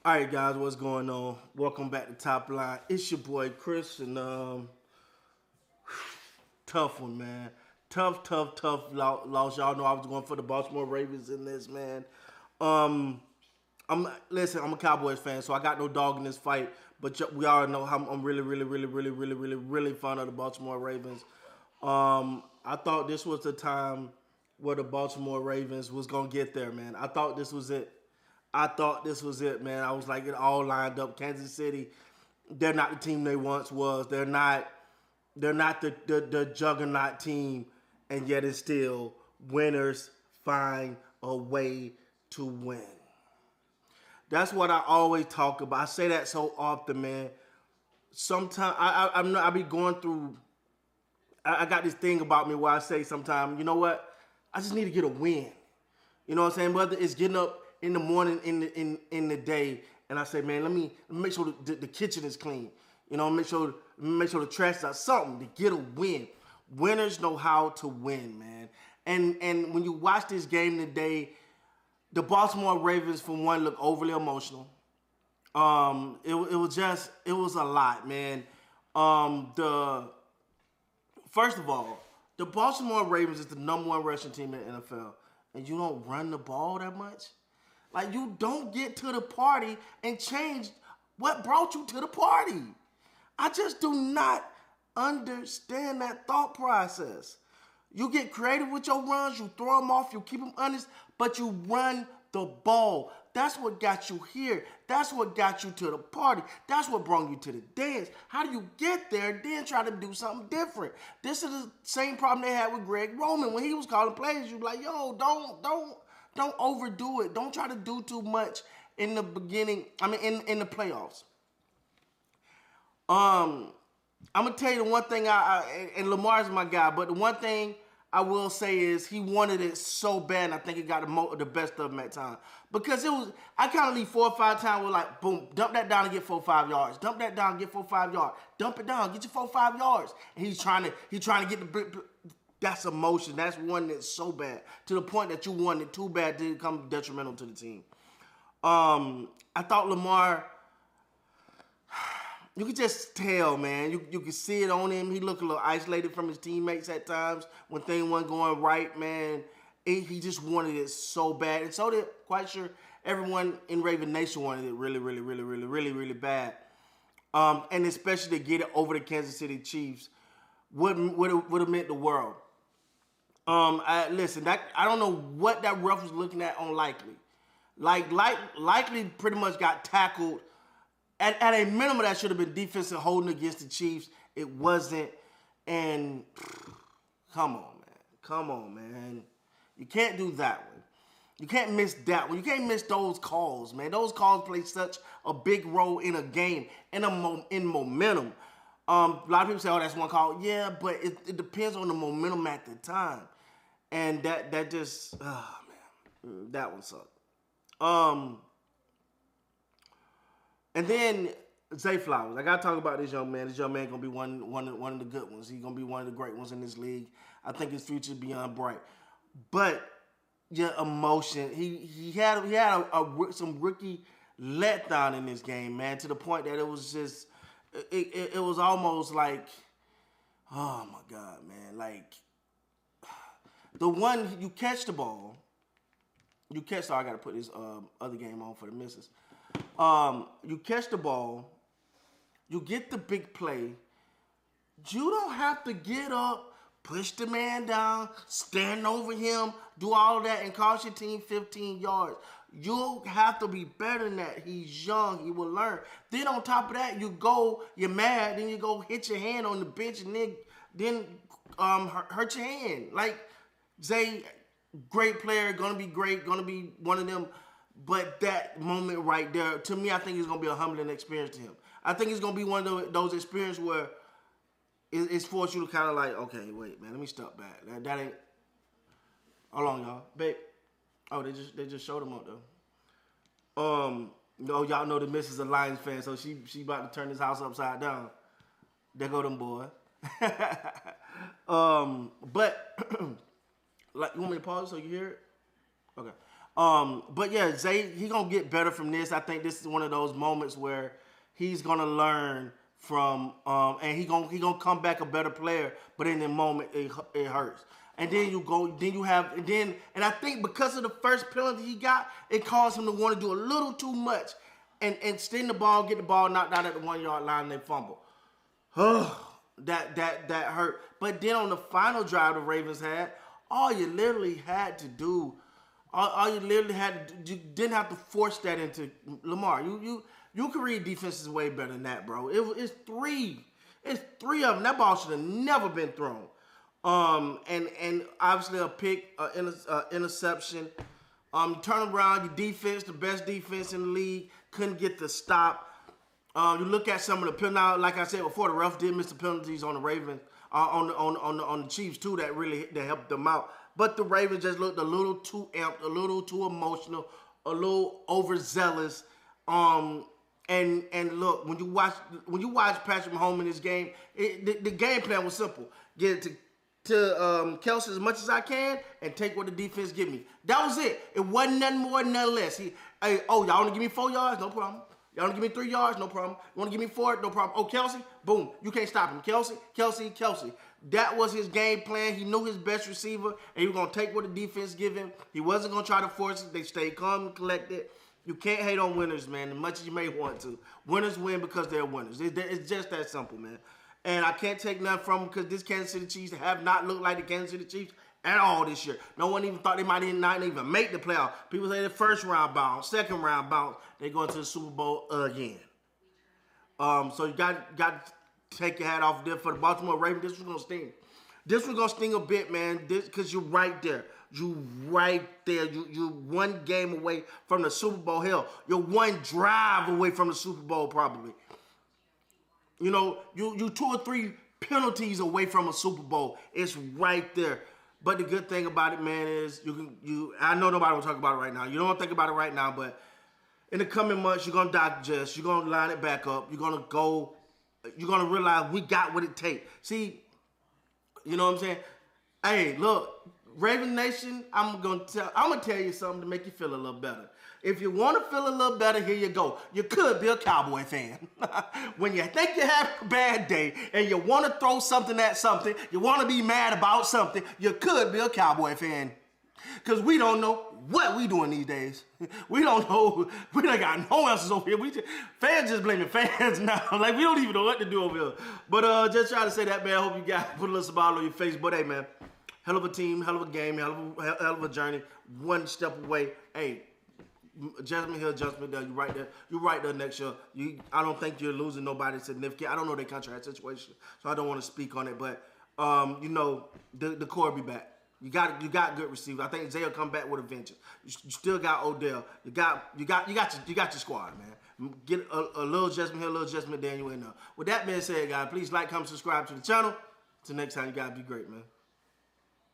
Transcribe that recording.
All right, guys, what's going on? Welcome back to Top Line. It's your boy Chris, and tough one, man. Tough loss. Y'all know I was going for the Baltimore Ravens in this, man. Um, I'm a Cowboys fan, so I got no dog in this fight. But we all know how I'm really fond of the Baltimore Ravens. I thought this was the time where the Baltimore Ravens was gonna get there, man. I thought this was it. Man. I was like, it all lined up. Kansas City, they're not the team they once was. They're not. They're not the juggernaut team, and yet it's still winners find a way to win. That's what I always talk about. I say that so often, man. Sometimes I be going through. I got this thing about me where I say sometimes, you know what? I just need to get a win. You know what I'm saying? Whether it's getting up in the morning, in the day, and I say, man, let me make sure the kitchen is clean. You know, make sure the trash is out. Something to get a win. Winners know how to win, man. And when you watch this game today, the Baltimore Ravens, for one, look overly emotional. It was a lot, man. The First of all, the Baltimore Ravens is the number one rushing team in the NFL, and you don't run the ball that much. Like, you don't get to the party and change what brought you to the party. I just do not understand that thought process. You get creative with your runs, you throw them off, you keep them honest, but you run the ball. That's what got you here. That's what got you to the party. That's what brought you to the dance. How do you get there, then try to do something different? This is the same problem they had with Greg Roman when he was calling plays. You like, yo, don't overdo it. Don't try to do too much in the beginning. I mean, in the playoffs. I'm gonna tell you the one thing. And Lamar's my guy, but the one thing I will say is he wanted it so bad, and I think he got the best of him at time. Because I kind of leave 4 or 5 times. We're like, boom, dump that down and get 4 or 5 yards. Dump that down, get 4 or 5 yards. Dump it down, get your 4 or 5 yards. And he's trying to get the. That's emotion. That's one that's so bad to the point that you want it too bad to become detrimental to the team. I thought Lamar. You could just tell, man. You could see it on him. He looked a little isolated from his teammates at times when things weren't going right, man. He just wanted it so bad. And so did, quite sure, everyone in Raven Nation wanted it really bad. And especially to get it over the Kansas City Chiefs would have meant the world. Listen, I don't know what that ref was looking at on Likely. Likely pretty much got tackled. At a minimum, that should have been defensive holding against the Chiefs. It wasn't. And come on, man. You can't do that one. You can't miss that one. You can't miss those calls, man. Those calls play such a big role in a game, in momentum. A lot of people say, oh, that's one call. Yeah, but it depends on the momentum at the time. And that just, oh, man, that one sucked. And then Zay Flowers. I gotta talk about this young man. This young man gonna be one of the good ones. He's gonna be one of the great ones in this league. I think his future is beyond bright. But emotion. He had some rookie letdown in this game, man. To the point that it was just it was almost like, oh my God, man. Like the one you catch the ball. Sorry, I gotta put this other game on for the misses. You catch the ball, you get the big play. You don't have to get up, push the man down, stand over him, do all that, and cost your team 15 yards. You have to be better than that. He's young. He will learn. Then on top of that, you're mad, then you go hit your hand on the bench, and then hurt your hand. Like, Zay, great player, gonna be great, gonna be one of them. But that moment right there, to me, I think it's going to be a humbling experience to him. I think it's going to be one of those experiences where it's forced you to kind of like, okay, wait, man, let me step back. That ain't... Hold on, y'all. Babe. Oh, they just showed him up, though. Y'all know the missus a Lions fan, so she about to turn this house upside down. There go them boy. But, like, you want me to pause so you hear it? Okay. But yeah, Zay, he gonna get better from this. I think this is one of those moments where he's gonna learn from, and he gonna come back a better player. But in the moment, it hurts. And then and I think because of the first penalty he got, it caused him to want to do a little too much, and extend the ball, get the ball knocked out at the 1 yard line, and they fumble. That hurt. But then on the final drive the Ravens had, all you literally had to do, you didn't have to force that into Lamar. You can read defenses way better than that, bro. It's three of them. That ball should have never been thrown. And obviously a pick, interception. Turn around, your defense, the best defense in the league, couldn't get the stop. You look at some of the penalties, like I said before, the refs did miss the penalties on the Ravens, on the Chiefs too, that helped them out. But the Ravens just looked a little too amped, a little too emotional, a little overzealous. And look, when you watch Patrick Mahomes in this game, the game plan was simple: get it to Kelsey as much as I can and take what the defense give me. That was it. It wasn't nothing more, nothing less. Y'all want to give me 4 yards? No problem. Y'all want to give me 3 yards? No problem. You want to give me 4? No problem. Oh, Kelsey? Boom. You can't stop him. Kelsey. That was his game plan. He knew his best receiver, and he was going to take what the defense give him. He wasn't going to try to force it. They stayed calm and collected. You can't hate on winners, man, as much as you may want to. Winners win because they're winners. It's just that simple, man. And I can't take nothing from them because this Kansas City Chiefs have not looked like the Kansas City Chiefs at all this year. No one even thought they might not even make the playoff. People say the first round bounce, second round bounce, they going to the Super Bowl again. So you got to take your hat off there for the Baltimore Ravens. This was going to sting. This was going to sting a bit, man, because you're right there. You right there. You one game away from the Super Bowl. Hell, you're one drive away from the Super Bowl probably. You know, you 2 or 3 penalties away from a Super Bowl. It's right there. But the good thing about it, man, is I know nobody will talk about it right now. You don't want to think about it right now, but in the coming months, you're going to digest. You're going to line it back up. You're going to realize we got what it takes. See, you know what I'm saying? Hey, look, Raven Nation, I'm gonna tell you something to make you feel a little better. If you want to feel a little better, here you go. You could be a Cowboy fan. When you think you have a bad day and you want to throw something at something, you want to be mad about something, you could be a Cowboy fan. Because we don't know what we doing these days. We don't know. We done got no answers over here. Fans just blaming fans now. Like, we don't even know what to do over here. But just trying to say that, man. I hope you guys put a little smile on your face. But, hey, man, hell of a team, hell of a game, hell of a journey. One step away. Hey, adjustment here, adjustment there. You right there. You right there next year. I don't think you're losing nobody significant. I don't know their contract situation, so I don't want to speak on it. But, you know, the core will be back. You got good receivers. I think Zay will come back with a vengeance. You still got Odell. You got your squad, man. Get a little adjustment here, a little adjustment there, and you ain't know. With that being said, guys, please like, comment, subscribe to the channel. Till next time, you guys be great, man.